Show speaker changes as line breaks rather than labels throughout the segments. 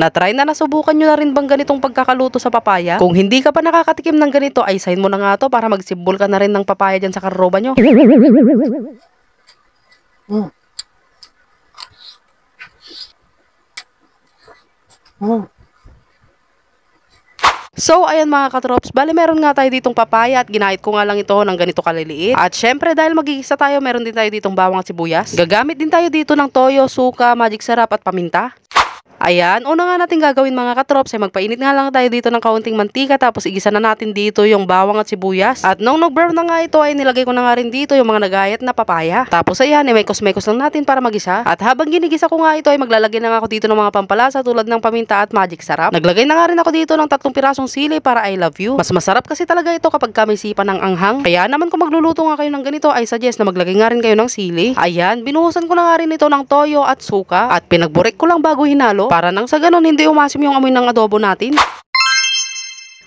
Na-try na nasubukan nyo na rin bang ganitong pagkakaluto sa papaya? Kung hindi ka pa nakakatikim ng ganito, ay sign mo na nga to para magsibol ka na rin ng papaya dyan sa karoba nyo.
Mm. Mm.
So, ayan mga katrops, bali meron nga tayo ditong papaya at ginahit ko nga lang ito ng ganito kaliliit. At syempre dahil magigisa tayo, meron din tayo ditong bawang at sibuyas. Gagamit din tayo dito ng toyo, suka, magic sarap at paminta. Ayan, una nga natin gagawin mga katrops ay magpainit nga lang tayo dito ng kaunting mantika tapos igisa na natin dito yung bawang at sibuyas. At nung nag-brown na nga ito ay nilagay ko na nga rin dito yung mga nagayat na papaya. Tapos ayan, ay mekos-mekos lang natin para magisa. At habang ginigisa ko nga ito ay maglalagay na nga ako dito ng mga pampalasa tulad ng paminta at magic sarap. Naglagay na nga rin ako dito ng 3 pirasong sili para I love you. Mas masarap kasi talaga ito kapag may sipa ng anghang. Kaya naman kung magluluto nga kayo ng ganito ay suggest na maglagay nga rin kayo ng sili. Ayan, binuhusan ko na nga rin ito ng toyo at suka at pinagburek ko lang bago hinalo. Para nang sa ganun, hindi umasim yung amoy ng adobo natin.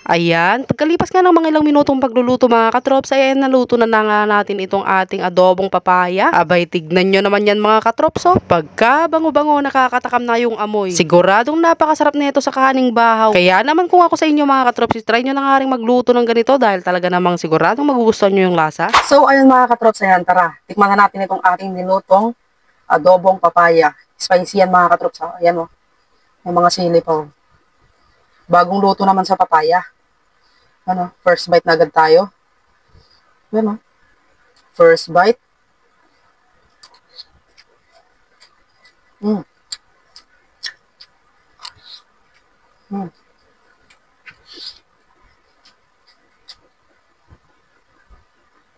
Ayan, pagkalipas nga ng mga ilang minutong pagluluto mga katrops, ayan, naluto na nga natin itong ating adobong papaya. Abay, tignan nyo naman yan mga katrops, oh. Pagka bango-bango, nakakatakam na yung amoy. Siguradong napakasarap nito sa kaning bahaw. Kaya naman kung ako sa inyo mga katrops, try nyo na nga rin magluto ng ganito dahil talaga namang siguradong magugustuhan nyo yung lasa.
So, ayun mga katrops, ayan, tara. Tikman na natin itong ating nilutong adobong papaya. Spicy yan mga katrops, ha? Ayan, oh. May mga sili pa, oh. Bagong luto naman sa papaya. Ano, first bite na agad tayo. Ayan, oh. First bite. Mm. Mm.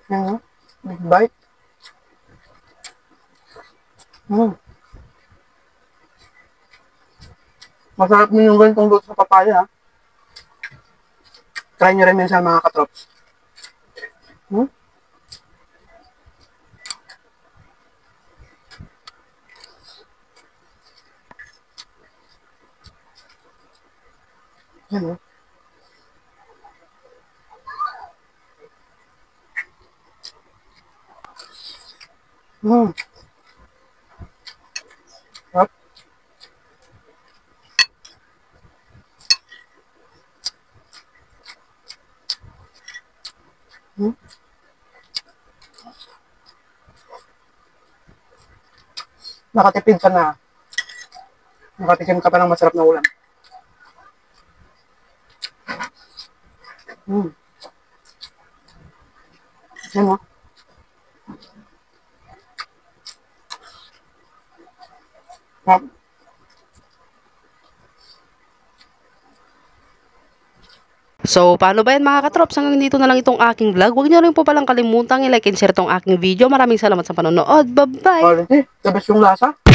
Ayan, oh. Big bite. Mm. Masarap din yung ganitong luto sa papaya, ha? Try nyo rin minsan mga katrops. Hmm? Yan, oh. Hmm. Sarap. Hmm. Nakatipid ka na. Nakatikim ka pa ng masarap na ulam. Hmm. Yan, oh. Sarap.
So, paano ba yan mga katrops? Hanggang dito na lang itong aking vlog. Huwag nyo rin po palang kalimutang i-like and share itong aking video. Maraming salamat sa panonood. Bye-bye!
Quality. The best yung lasa.